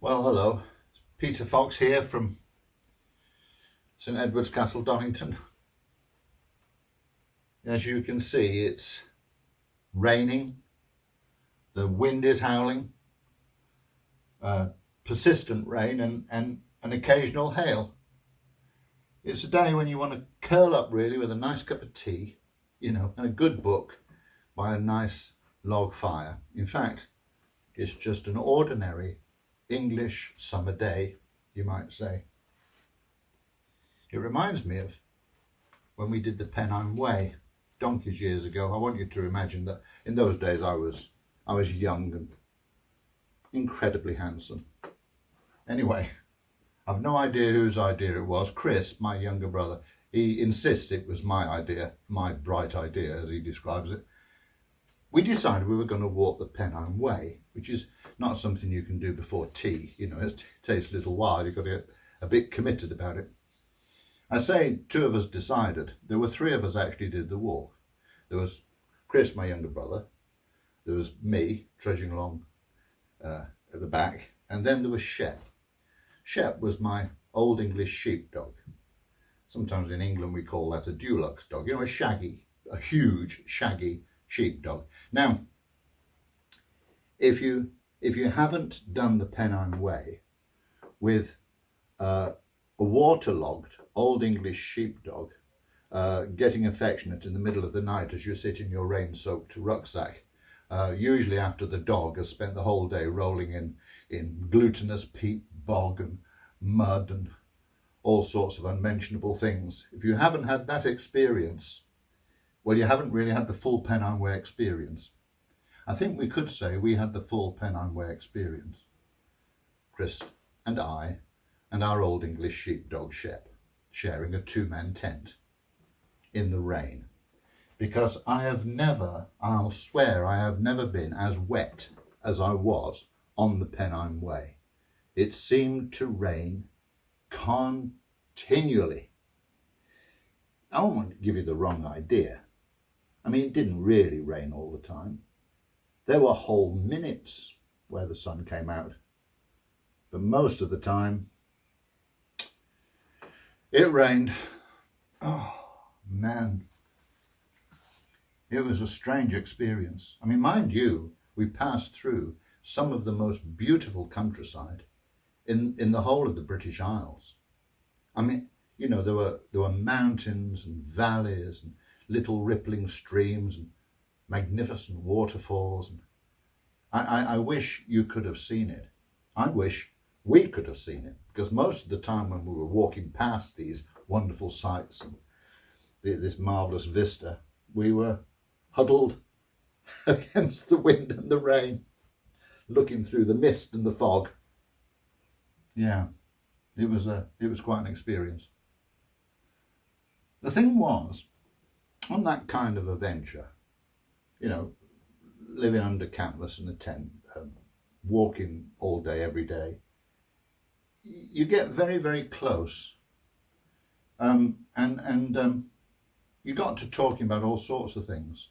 Well, hello. Peter Fox here from St Edward's Castle, Donington. As you can see, it's raining, the wind is howling, persistent rain and an occasional hail. It's a day when you want to curl up really with a nice cup of tea, and a good book by a nice log fire. In fact, it's just an ordinary English summer day, you might say. It reminds me of when we did the Pennine Way donkeys years ago. I want you to imagine that in those days I was young and incredibly handsome. Anyway, I've no idea whose idea it was. Chris, my younger brother, he insists it was my idea, my bright idea as he describes it. We decided we were going to walk the Pennine Way, which is not something you can do before tea. It takes a little while. You've got to get a bit committed about it. I say two of us decided. There were three of us actually did the walk. There was Chris, my younger brother. There was me trudging along at the back. And then there was Shep. Shep was my old English sheepdog. Sometimes in England we call that a Dulux dog. A huge shaggy sheepdog. Now, if you haven't done the Pennine Way with a waterlogged old English sheepdog getting affectionate in the middle of the night as you sit in your rain-soaked rucksack, usually after the dog has spent the whole day rolling in glutinous peat bog and mud and all sorts of unmentionable things. If you haven't had that experience, well, you haven't really had the full Pennine Way experience. I think we could say we had the full Pennine Way experience. Chris and I and our old English sheepdog Shep sharing a two-man tent in the rain. Because I'll swear I have never been as wet as I was on the Pennine Way. It seemed to rain continually. I don't want to give you the wrong idea. I mean, it didn't really rain all the time. There were whole minutes where the sun came out. But most of the time, it rained. Oh, man. It was a strange experience. I mean, mind you, we passed through some of the most beautiful countryside in the whole of the British Isles. I mean, there were mountains and valleys and little rippling streams and magnificent waterfalls. And I wish you could have seen it. I wish we could have seen it, because most of the time when we were walking past these wonderful sights and this marvellous vista, we were huddled against the wind and the rain, looking through the mist and the fog. Yeah, it was quite an experience. The thing was, on that kind of a venture, living under canvas in a tent, walking all day, every day, you get very, very close. And you got to talking about all sorts of things.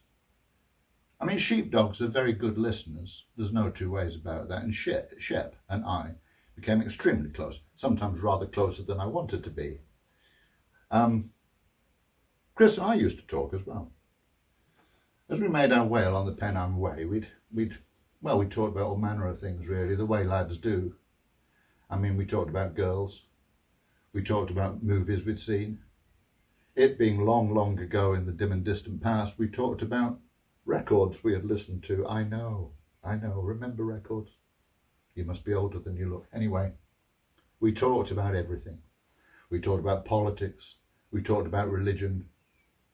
I mean, sheepdogs are very good listeners. There's no two ways about that. And Shep and I became extremely close, sometimes rather closer than I wanted to be. Chris and I used to talk as well. As we made our way along the Pennine Way, we talked about all manner of things, really, the way lads do. I mean, we talked about girls. We talked about movies we'd seen. It being long, long ago in the dim and distant past, we talked about records we had listened to. I know. Remember records? You must be older than you look. Anyway, we talked about everything. We talked about politics. We talked about religion.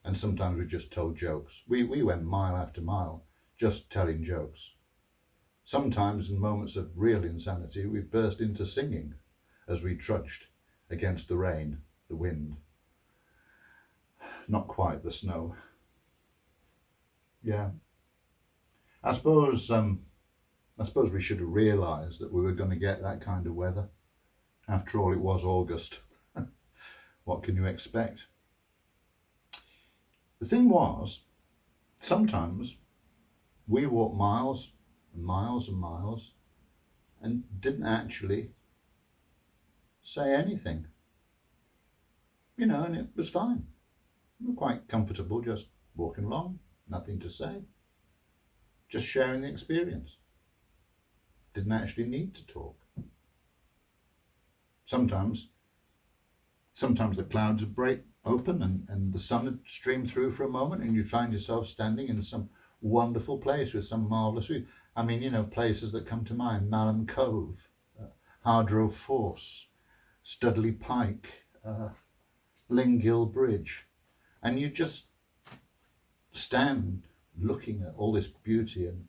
And sometimes we just told jokes. We went mile after mile just telling jokes. Sometimes in moments of real insanity, we burst into singing as we trudged against the rain, the wind. Not quite the snow. Yeah. I suppose we should have realised that we were going to get that kind of weather. After all, it was August. What can you expect? The thing was, sometimes we walked miles and miles and miles, and didn't actually say anything. You know, and it was fine. We were quite comfortable just walking along, nothing to say, just sharing the experience. Didn't actually need to talk. Sometimes the clouds would break open and the sun would stream through for a moment, and you'd find yourself standing in some wonderful place with some marvellous view. I mean, you know, places that come to mind: Malham Cove, Hardrow Force, Studley Pike, Lingill Bridge. And you just stand looking at all this beauty and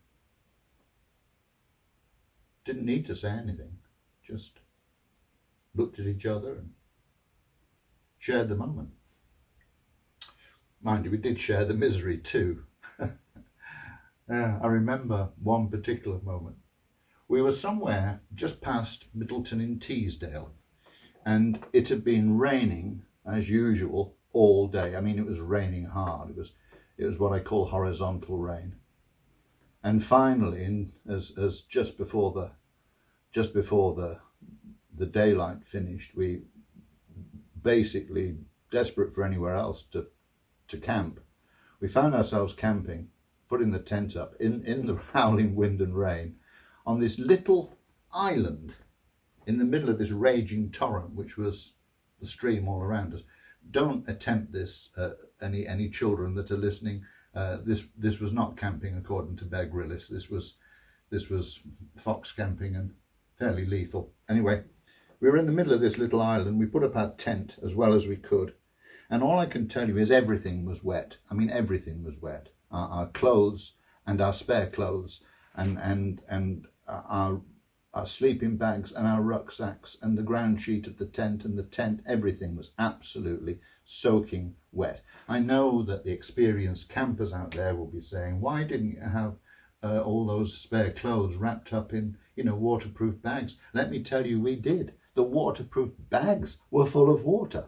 didn't need to say anything, just looked at each other and shared the moment. Mind you, we did share the misery too. I remember one particular moment. We were somewhere just past Middleton in Teesdale, and it had been raining as usual all day. I mean, it was raining hard. It was what I call horizontal rain. And finally, as just before the daylight finished, we basically, desperate for anywhere else to camp, we found ourselves camping, putting the tent up in the howling wind and rain on this little island in the middle of this raging torrent, which was the stream all around us. Don't attempt this, any children that are listening. This was not camping according to Bear Grylls. This was fox camping and fairly lethal. Anyway, we were in the middle of this little island. We put up our tent as well as we could, and all I can tell you is everything was wet. I mean, everything was wet. Our clothes and our spare clothes and our sleeping bags and our rucksacks and the ground sheet of the tent and the tent, everything was absolutely soaking wet. I know that the experienced campers out there will be saying, why didn't you have all those spare clothes wrapped up in, you know, waterproof bags? Let me tell you, we did. The waterproof bags were full of water.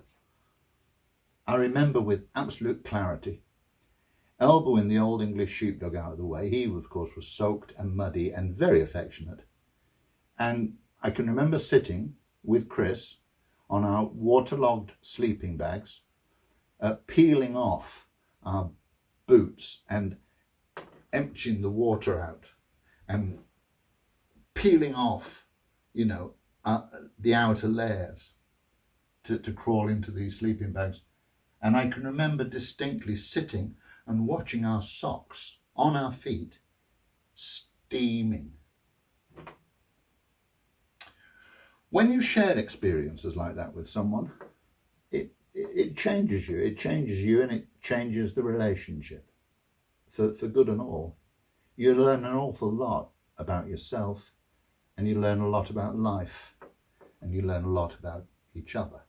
I remember with absolute clarity, elbowing the old English sheepdog out of the way. He, of course, was soaked and muddy and very affectionate. And I can remember sitting with Chris on our waterlogged sleeping bags, peeling off our boots and emptying the water out and peeling off, you know, the outer layers to crawl into these sleeping bags. And I can remember distinctly sitting and watching our socks on our feet steaming. When you share experiences like that with someone, it changes you. It changes you and it changes the relationship for good and all. You learn an awful lot about yourself, and you learn a lot about life, and you learn a lot about each other.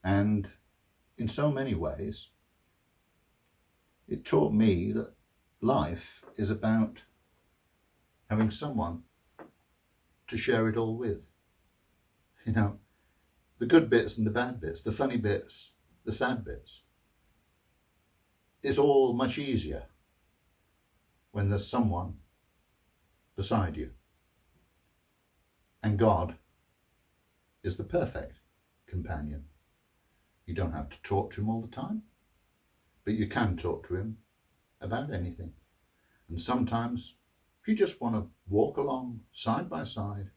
And in so many ways, it taught me that life is about having someone to share it all with. You know, the good bits and the bad bits, the funny bits, the sad bits. It's all much easier when there's someone beside you. And God is the perfect companion. You don't have to talk to him all the time, but you can talk to him about anything. And sometimes, if you just want to walk along side by side,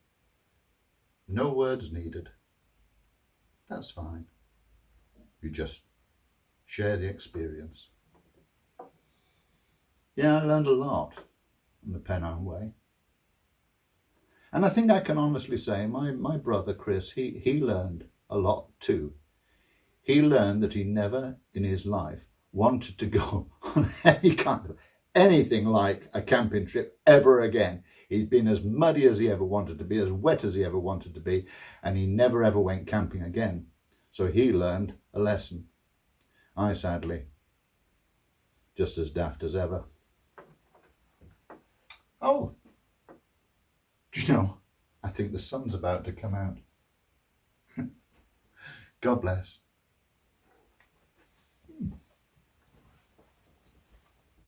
no words needed, that's fine. You just share the experience. Yeah, I learned a lot on the Pennine Way. And I think I can honestly say my brother Chris, he learned a lot too. He learned that he never in his life wanted to go on any kind of anything like a camping trip ever again. He'd been as muddy as he ever wanted to be, as wet as he ever wanted to be, and he never ever went camping again. So he learned a lesson. I sadly, just as daft as ever. Oh, do you know, I think the sun's about to come out. God bless.